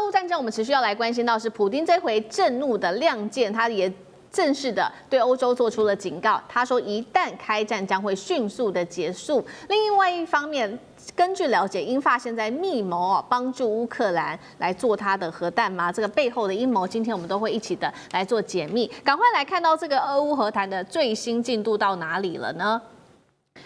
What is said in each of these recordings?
乌战争，我们持续要来关心到是普丁这回震怒的亮剑，他也正式的对欧洲做出了警告。他说，一旦开战将会迅速的结束。另外一方面，根据了解，英法现在密谋帮助乌克兰来做他的核弹吗？这个背后的阴谋，今天我们都会一起的来做解密。赶快来看到这个俄乌和谈的最新进度到哪里了呢？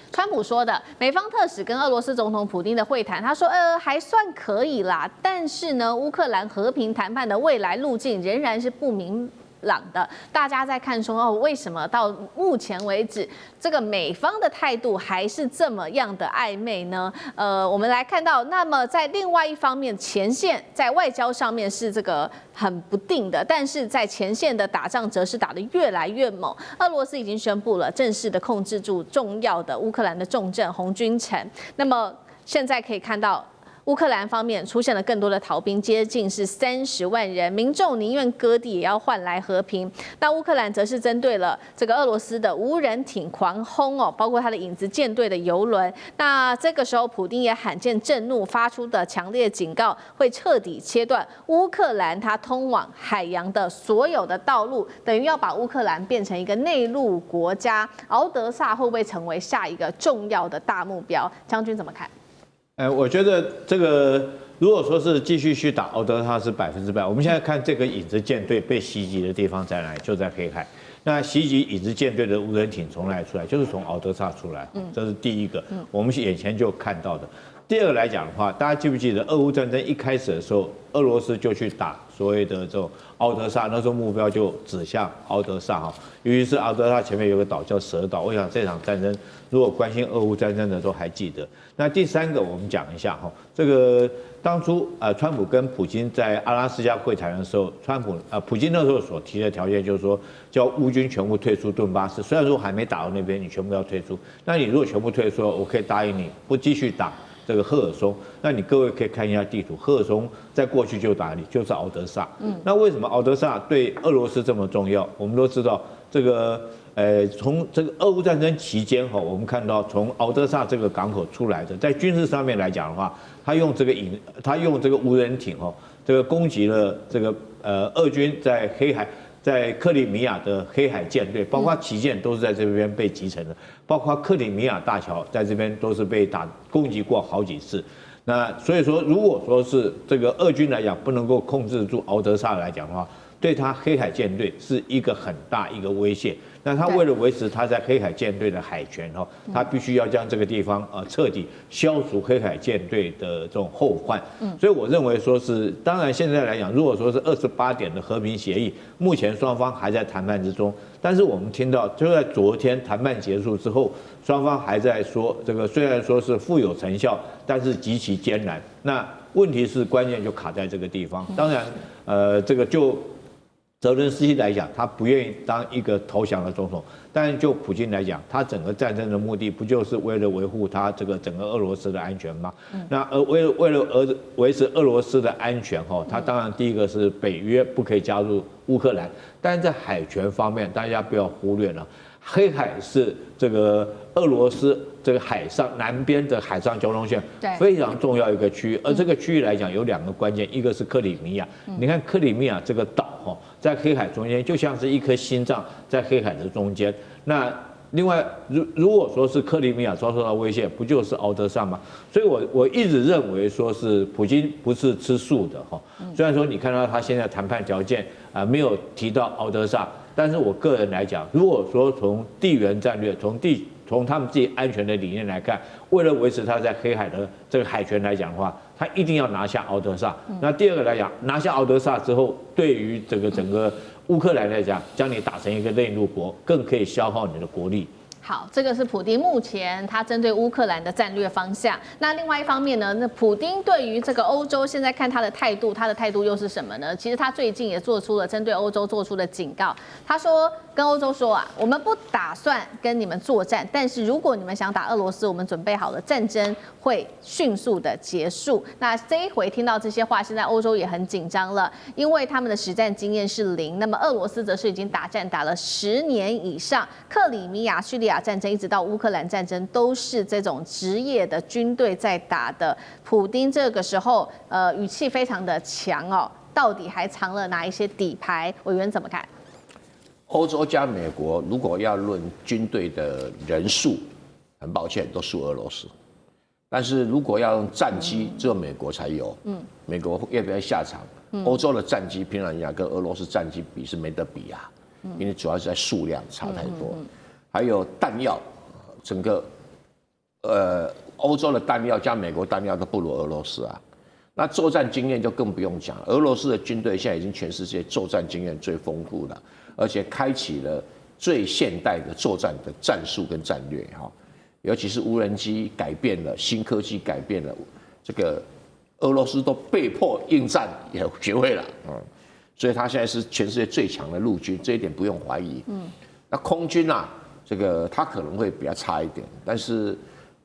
川普说的，美方特使跟俄罗斯总统普丁的会谈，他说，还算可以啦，但是呢，乌克兰和平谈判的未来路径仍然是不明朗的。大家在看说，为什么到目前为止，这个美方的态度还是这么样的暧昧呢？我们来看到，那么在另外一方面，前线在外交上面是这个很不定的，但是在前线的打仗则是打得越来越猛。俄罗斯已经宣布了正式的控制住重要的乌克兰的重镇红军城。那么现在可以看到，乌克兰方面出现了更多的逃兵，接近是30万人，民众宁愿割地也要换来和平。那乌克兰则是针对了这个俄罗斯的无人艇狂轰包括他的影子舰队的油轮。那这个时候，普丁也罕见震怒，发出的强烈警告，会彻底切断乌克兰它通往海洋的所有的道路，等于要把乌克兰变成一个内陆国家。敖德萨会不会成为下一个重要的大目标？将军怎么看？我觉得这个如果说是继续去打敖德萨是100%。我们现在看这个影子舰队被袭击的地方在哪里？就在黑海。那袭击影子舰队的无人艇从哪里出来？就是从敖德萨出来。这是第一个，我们眼前就看到的。第二个来讲的话，大家记不记得俄乌战争一开始的时候，俄罗斯就去打所谓的这种敖德萨，那时候目标就指向敖德萨哈。尤其是敖德萨前面有个岛叫蛇岛，我想这场战争如果关心俄乌战争的都还记得。那第三个我们讲一下哈，这个当初川普跟普京在阿拉斯加会谈的时候，普京那时候所提的条件就是说，叫乌军全部退出顿巴斯，虽然说还没打到那边，你全部要退出，那你如果全部退出，我可以答应你不继续打这个赫尔松。那你各位可以看一下地图，赫尔松在过去就哪里？就是敖德萨。那为什么敖德萨对俄罗斯这么重要？我们都知道这个。从这个俄乌战争期间我们看到从敖德萨这个港口出来的，在军事上面来讲的话，他用这个无人艇这个攻击了这个俄军在黑海。在克里米亚的黑海舰队，包括旗舰都是在这边被击沉的，包括克里米亚大桥在这边都是被攻击过好几次。那所以说，如果说是这个俄军来讲不能够控制住敖德萨来讲的话，对他黑海舰队是一个很大一个威胁。那他为了维持他在黑海舰队的海权他必须要将这个地方彻底消除黑海舰队的这种后患。所以我认为说是，当然现在来讲，如果说是28点的和平协议，目前双方还在谈判之中。但是我们听到就在昨天谈判结束之后，双方还在说这个虽然说是富有成效，但是极其艰难。那问题是关键就卡在这个地方。当然，这个就泽伦斯基来讲，他不愿意当一个投降的总统，但是就普京来讲，他整个战争的目的不就是为了维护他这个整个俄罗斯的安全吗？那为了维持俄罗斯的安全他当然第一个是北约不可以加入乌克兰，但是在海权方面，大家不要忽略了，黑海是这个俄罗斯这个海上南边的海上交通线非常重要一个区域，而这个区域来讲有2个关键，一个是克里米亚，你看克里米亚这个岛在黑海中间就像是一颗心脏在黑海的中间。那另外，如果说是克里米亚遭受到威胁，不就是敖德萨吗？所以我一直认为说是普京不是吃素的虽然说你看到他现在谈判条件没有提到敖德萨，但是我个人来讲，如果说从地缘战略，从他们自己安全的理念来看，为了维持他在黑海的这个海权来讲的话，他一定要拿下敖德萨。那第二个来讲，拿下敖德萨之后，对于这个整个乌克兰来讲，将你打成一个内陆国，更可以消耗你的国力。好，这个是普丁目前他针对乌克兰的战略方向。那另外一方面呢，那普丁对于这个欧洲现在看他的态度又是什么呢？其实他最近也做出了针对欧洲做出的警告。他说跟欧洲说我们不打算跟你们作战，但是如果你们想打俄罗斯，我们准备好了，战争会迅速的结束。那这一回听到这些话，现在欧洲也很紧张了，因为他们的实战经验是0，那么俄罗斯则是已经打战打了10年以上，克里米亚、叙利亚亚战争一直到乌克兰战争，都是这种职业的军队在打的。普丁这个时候语气非常的强哦，到底还藏了哪一些底牌？委员怎么看？欧洲加美国如果要论军队的人数，很抱歉都输俄罗斯。但是如果要用战机，只有美国才有。美国要不要下场？欧洲的战机平常讲跟俄罗斯战机比是没得比啊，因为主要是在数量差太多，还有弹药，整个欧洲的弹药加美国弹药都不如俄罗斯啊。那作战经验就更不用讲了，俄罗斯的军队现在已经全世界作战经验最丰富的，而且开启了最现代的作战的战术跟战略哈。尤其是无人机改变了，新科技改变了，这个俄罗斯都被迫应战也学会了，所以他现在是全世界最强的陆军，这一点不用怀疑。那空军啊，这个他可能会比较差一点，但是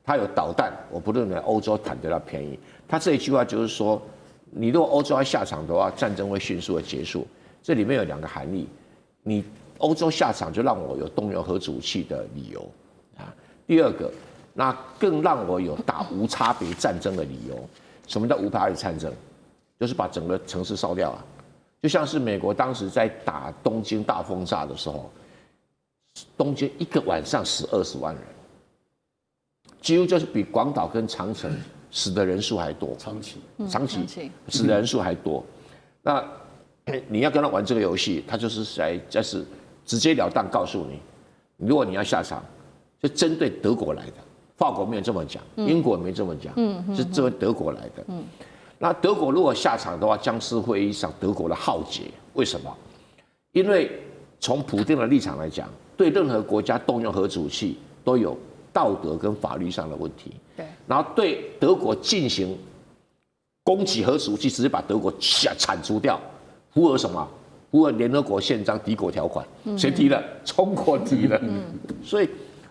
他有导弹，我不认为欧洲谈得到便宜。他这一句话就是说，你如果欧洲要下场的话，战争会迅速的结束。这里面有2个含义，你欧洲下场就让我有动用核子武器的理由啊。第2个，那更让我有打无差别战争的理由。什么叫无差别战争？就是把整个城市烧掉啊！就像是美国当时在打东京大轰炸的时候，东京一个晚上死20万人，几乎就是比广岛跟长城死的人数还多。长崎死的人数还多。那你要跟他玩这个游戏，他就是直截了当告诉你，如果你要下场。就针对德国来的，法国没有这么讲，英国没这么讲，是针对德国来的。那德国如果下场的话，将是会一场德国的浩劫。为什么？因为从普丁的立场来讲，对任何国家动用核子武器都有道德跟法律上的问题。对，然后对德国进行攻击核子武器，直接把德国铲除掉，符合什么？符合联合国宪章敌国条款。谁提了？中国提了。所以。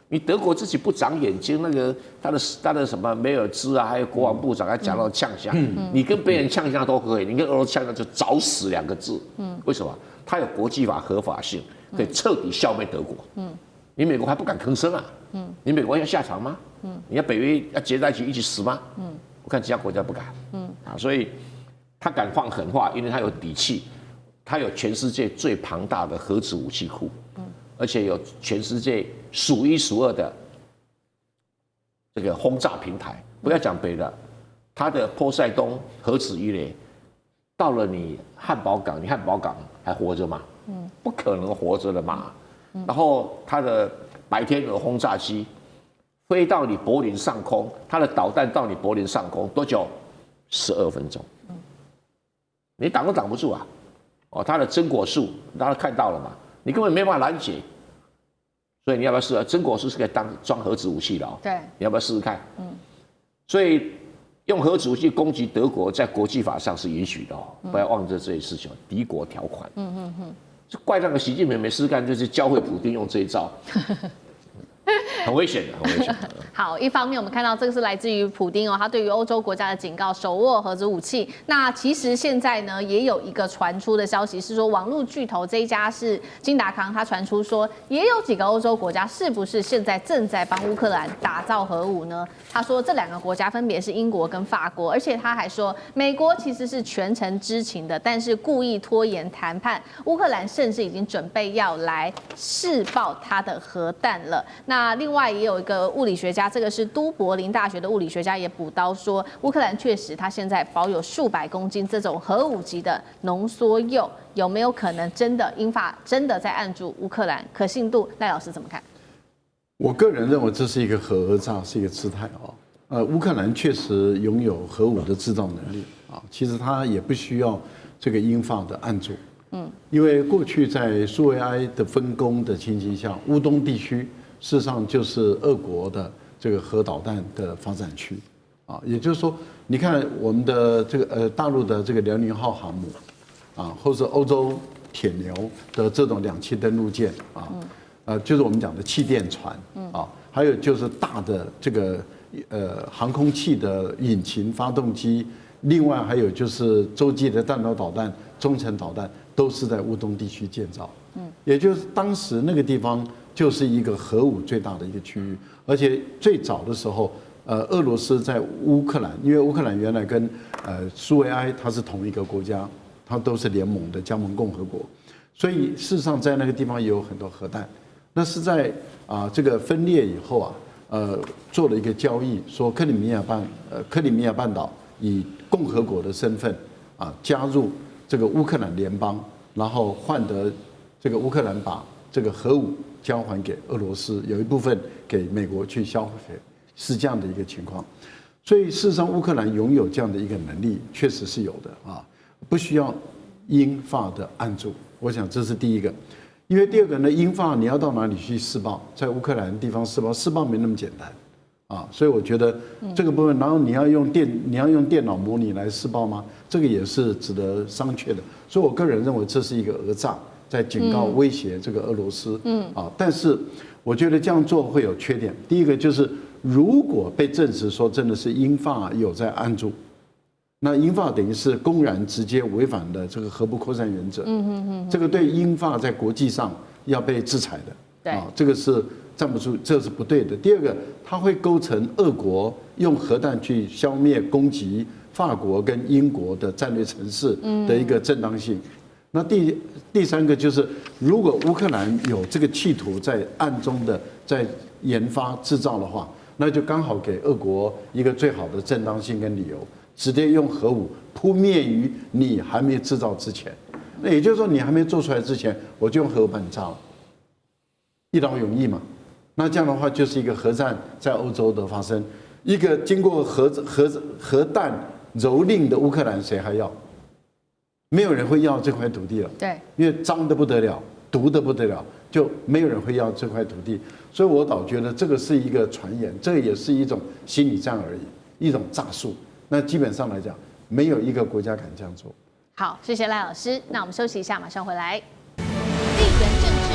你德国自己不长眼睛，那个他的什么梅尔兹啊，还有国防部长还讲到呛下，你跟别人呛下都可以，你跟俄罗斯呛下就找死2个字。为什么？他有国际法合法性，可以彻底消灭德国。你美国还不敢吭声啊？你美国要下场吗？你要北约要结在一起一起死吗？我看其他国家不敢。所以他敢放狠话，因为他有底气，他有全世界最庞大的核子武器库。而且有全世界数1数2的这个轰炸平台，不要讲别的，它的波塞冬核子鱼雷到了你汉堡港，你汉堡港还活着吗？不可能活着的嘛。然后它的白天鹅轰炸机飞到你柏林上空，它的导弹到你柏林上空多久？12分钟。你挡都挡不住啊！它的榛果树大家看到了嘛？你根本没办法拦截，所以你要不要试试？榛果树是可以装核子武器的哦。对，你要不要试试看？所以用核子武器攻击德国，在国际法上是允许的哦，不要忘记这些事情，敌国条款。这怪那个习近平没事干，就是教会普丁用这一招。很危险的，很危险的。好，一方面我们看到这个是来自于普丁哦，他对于欧洲国家的警告，手握核子武器。那其实现在呢，也有一个传出的消息是说，网络巨头这一家是金达康，他传出说，也有几个欧洲国家是不是现在正在帮乌克兰打造核武呢？他说这2个国家分别是英国跟法国，而且他还说，美国其实是全程知情的，但是故意拖延谈判。乌克兰甚至已经准备要来试爆他的核弹了。那另外也有一个物理学家，这个是都柏林大学的物理学家也补刀说，乌克兰确实他现在保有数百公斤这种核武级的浓缩铀，有没有可能真的英法真的在按住乌克兰？可信度，赖老师怎么看？我个人认为这是一个核讹诈，是一个姿态哦。乌克兰确实拥有核武的制造能力啊，其实它也不需要这个英法的按住。因为过去在苏维埃的分工的情形下，乌东地区事实上就是俄国的这个核导弹的发展区，啊，也就是说，你看我们的这个大陆的这个辽宁号航母，啊，或是欧洲铁牛的这种2栖登陆舰啊，就是我们讲的气垫船啊，还有就是大的这个航空器的引擎发动机，另外还有就是洲际的弹道导弹中程导弹都是在乌东地区建造。也就是当时那个地方就是一个核武最大的一个区域，而且最早的时候，俄罗斯在乌克兰，因为乌克兰原来跟苏维埃它是同一个国家，它都是联盟的加盟共和国，所以事实上在那个地方也有很多核弹。那是在这个分裂以后做了一个交易，说克里米亚半岛以共和国的身份加入这个乌克兰联邦，然后换得这个乌克兰把这个核武交还给俄罗斯，有一部分给美国去销毁，是这样的一个情况。所以事实上，乌克兰拥有这样的一个能力，确实是有的不需要英法的按住。我想这是第一个。因为第二个呢，英法你要到哪里去试爆？在乌克兰地方试爆没那么简单所以我觉得这个部分，然后你要用电脑模拟来试爆吗？这个也是值得商榷的。所以我个人认为这是一个讹诈，在警告威胁这个俄罗斯。但是我觉得这样做会有缺点。第一个就是，如果被证实说真的是英法有在按住，那英法等于是公然直接违反了这个核不扩散原则。这个对英法在国际上要被制裁的。对，这个是站不住，这是不对的。第二个，它会构成俄国用核弹去消灭攻击法国跟英国的战略城市的一个正当性。那第三个就是，如果乌克兰有这个企图在暗中的在研发制造的话，那就刚好给俄国一个最好的正当性跟理由，直接用核武扑灭于你还没制造之前。那也就是说，你还没做出来之前，我就用核武把你炸了，一劳永逸嘛。那这样的话，就是一个核战在欧洲的发生，一个经过核弹蹂躏的乌克兰，谁还要？没有人会要这块土地了。对，因为脏得不得了，毒得不得了，就没有人会要这块土地。所以我倒觉得这个是一个传言，这个也是一种心理战而已，一种诈术。那基本上来讲，没有一个国家敢这样做。好，谢谢赖老师。那我们休息一下，马上回来。地缘政治、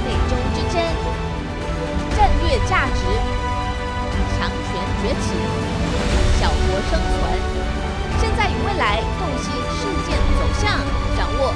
美中之争、战略价值、强权崛起、小国生存，现在与未来洞悉事件走向，掌握